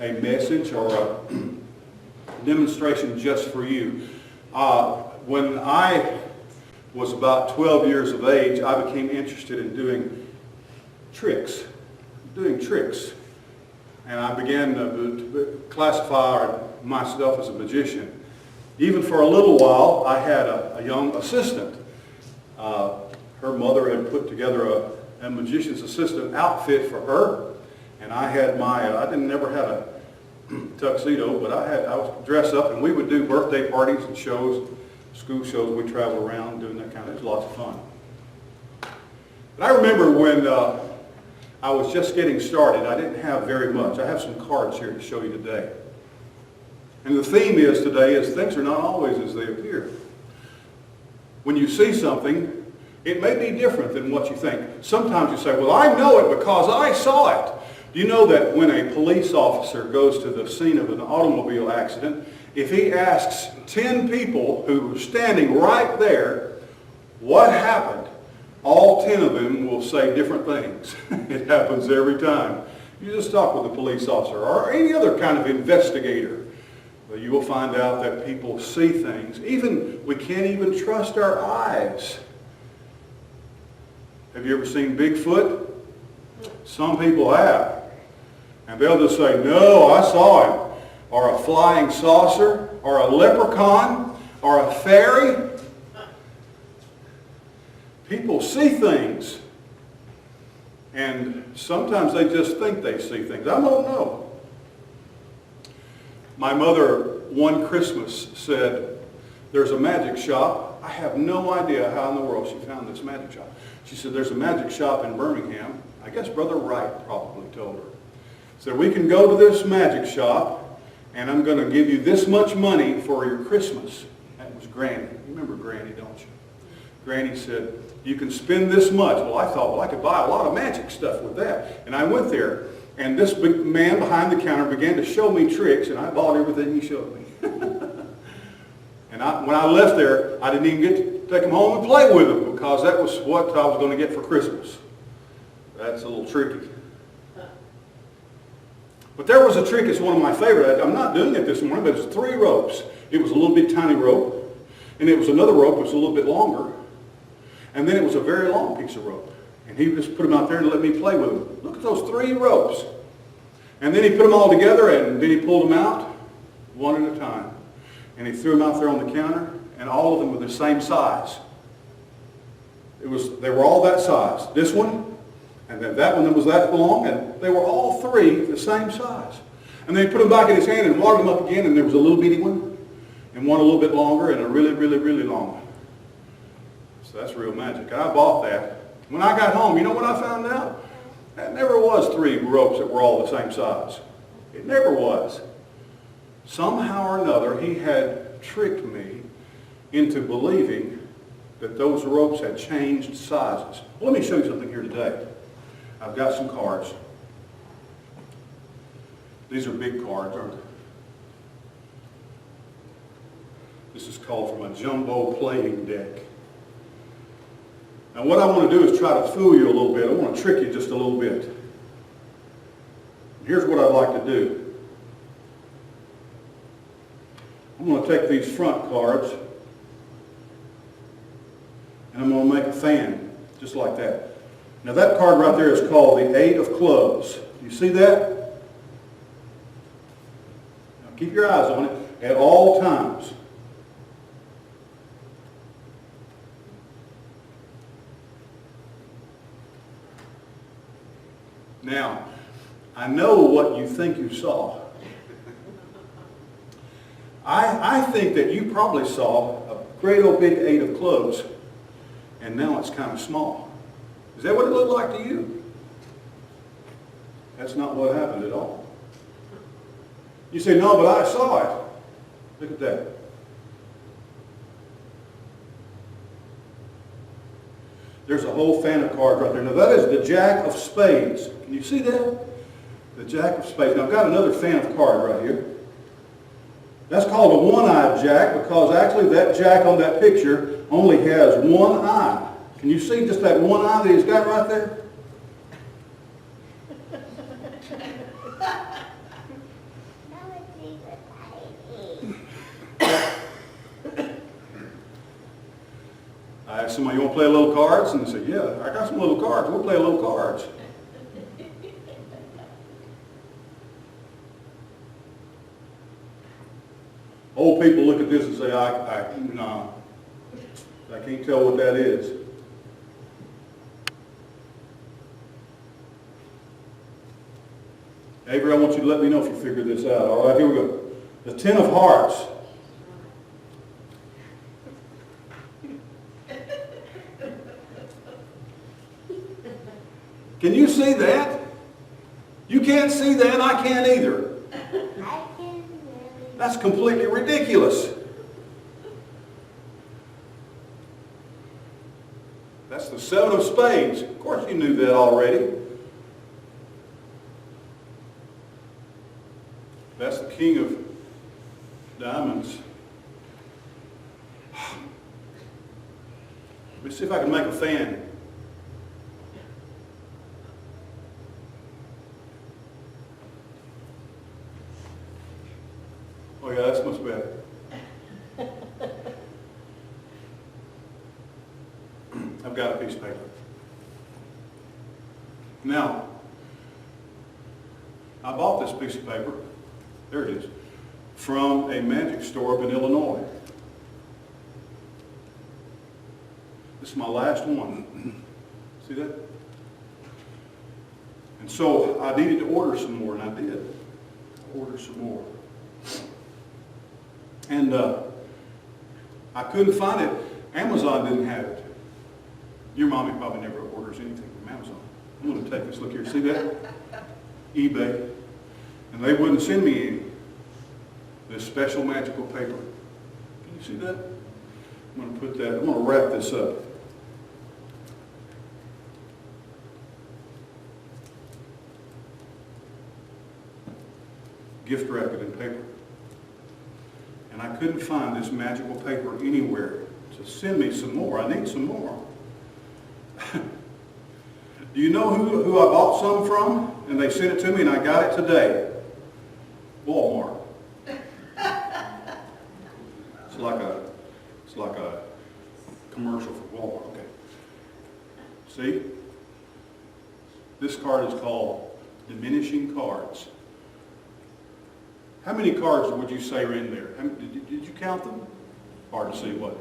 a message or a demonstration just for you. When I was about 12 years of age, I became interested in doing tricks. And I began to classify myself as a magician. Even for a little while, I had a young assistant. Her mother had put together a magician's assistant outfit for her, and I had I never had a tuxedo, but I was dressed up, and we would do birthday parties and shows, school shows. We traveled around doing that kind of. It was lots of fun. But I remember when I was just getting started. I didn't have very much. I have some cards here to show you today. And the theme today is things are not always as they appear. When you see something, it may be different than what you think. Sometimes you say, well, I know it because I saw it. Do you know that when a police officer goes to the scene of an automobile accident, if he asks 10 people who were standing right there what happened, all 10 of them will say different things. It happens every time. You just talk with a police officer or any other kind of investigator. Well, you will find out that people see things. We can't even trust our eyes. Have you ever seen Bigfoot? Some people have. And they'll just say, no, I saw him. Or a flying saucer, or a leprechaun, or a fairy. People see things. And sometimes they just think they see things. I don't know. My mother one Christmas said, there's a magic shop. I have no idea how in the world she found this magic shop. She said, there's a magic shop in Birmingham. I guess Brother Wright probably told her. Said, we can go to this magic shop, and I'm going to give you this much money for your Christmas. That was Granny. You remember Granny, don't you? Granny said, you can spend this much. Well, I thought, well, I could buy a lot of magic stuff with that. And I went there, and this big man behind the counter began to show me tricks, and I bought everything he showed me. And when I left there, I didn't even get to take them home and play with them because that was what I was going to get for Christmas. That's a little tricky. But there was a trick, it's one of my favorite. I'm not doing it this morning, but it's 3 ropes. It was a little bit tiny rope, and it was another rope that was a little bit longer, and then it was a very long piece of rope. And he just put them out there and let me play with them. Look at those 3 ropes. And then he put them all together, and then he pulled them out one at a time. And he threw them out there on the counter, and all of them were the same size. They were all that size. This one, and then that one that was that long, and they were all 3 the same size. And then he put them back in his hand and watered them up again, and there was a little bitty one, and one a little bit longer, and a really, really, really long one. So that's real magic. I bought that. When I got home, you know what I found out? That never was 3 ropes that were all the same size. It never was. Somehow or another, he had tricked me into believing that those ropes had changed sizes. Well, let me show you something here today. I've got some cards. These are big cards, aren't they? This is called from a jumbo playing deck. Now what I want to do is try to fool you a little bit. I want to trick you just a little bit. Here's what I'd like to do. I'm going to take these front cards and I'm going to make a fan, just like that. Now that card right there is called the 8 of clubs. Do you see that? Now keep your eyes on it at all times. Now, I know what you think you saw. I think that you probably saw a great old big 8 of clubs, and now it's kind of small. Is that what it looked like to you? That's not what happened at all. You say, no, but I saw it. Look at that. There's a whole fan of cards right there. Now that is the Jack of Spades. Can you see that? The Jack of Spades. Now I've got another fan of card right here. That's called a one-eyed Jack because actually that Jack on that picture only has one eye. Can you see just that one eye that he's got right there? somebody, you want to play a little cards? And they say, yeah, I got some little cards. We'll play a little cards. Old people look at this and say, no, I can't tell what that is. Avery, I want you to let me know if you figured this out. All right, here we go. The Ten of Hearts. Can you see that? You can't see that, I can't either. That's completely ridiculous. That's the Seven of Spades. Of course you knew that already. That's the King of Diamonds. Let me see if I can make a fan. Oh yeah, that's much better. I've got a piece of paper. Now, I bought this piece of paper, there it is, from a magic store up in Illinois. This is my last one. See that? And so I needed to order some more, and I did. Order some more. And I couldn't find it. Amazon didn't have it. Your mommy probably never orders anything from Amazon. I'm going to take this. Look here. See that? eBay. And they wouldn't send me any. This special magical paper. Can you see that? I'm going to put that. I'm going to wrap this up. Gift wrap it in paper. And I couldn't find this magical paper anywhere to send me some more. I need some more. Do you know who I bought some from? And they sent it to me and I got it today. Walmart. It's like a commercial for Walmart. Okay. See? This card is called Diminishing Cards. How many cards would you say are in there? Did you count them? Hard to see what?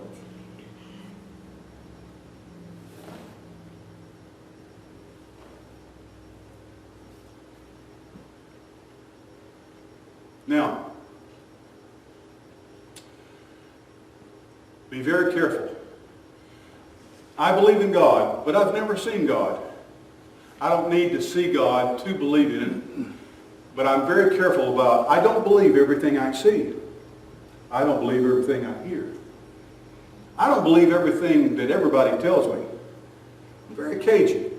Now, be very careful. I believe in God, but I've never seen God. I don't need to see God to believe in it. But I'm very careful about, I don't believe everything I see. I don't believe everything I hear. I don't believe everything that everybody tells me. I'm very cagey.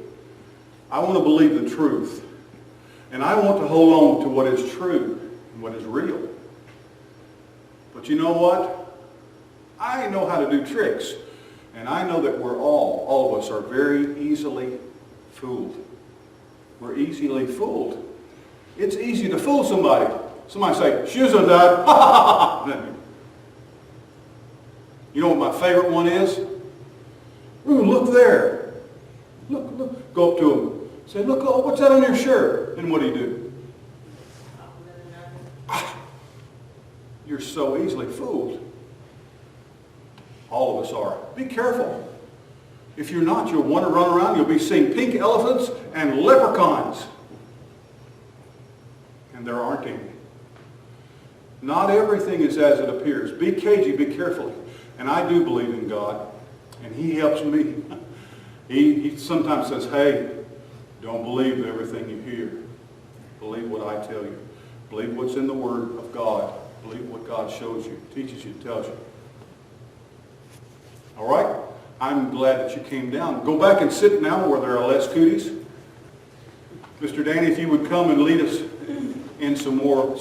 I want to believe the truth. And I want to hold on to what is true and what is real. But you know what? I know how to do tricks. And I know that we're all of us are very easily fooled. We're easily fooled. It's easy to fool somebody. Somebody say, shoes on that. Ha ha ha. You know what my favorite one is? Ooh, look there. Look. Go up to them. Say, look, oh, what's that on your shirt? And what do? You're so easily fooled. All of us are. Be careful. If you're not, you'll want to run around. You'll be seeing pink elephants and leprechauns. And there aren't any. Not everything is as it appears. Be cagey, be careful. And I do believe in God. And He helps me. He sometimes says, hey, don't believe everything you hear. Believe what I tell you. Believe what's in the Word of God. Believe what God shows you, teaches you, tells you. All right? I'm glad that you came down. Go back and sit now where there are less cooties. Mr. Danny, if you would come and lead us in some more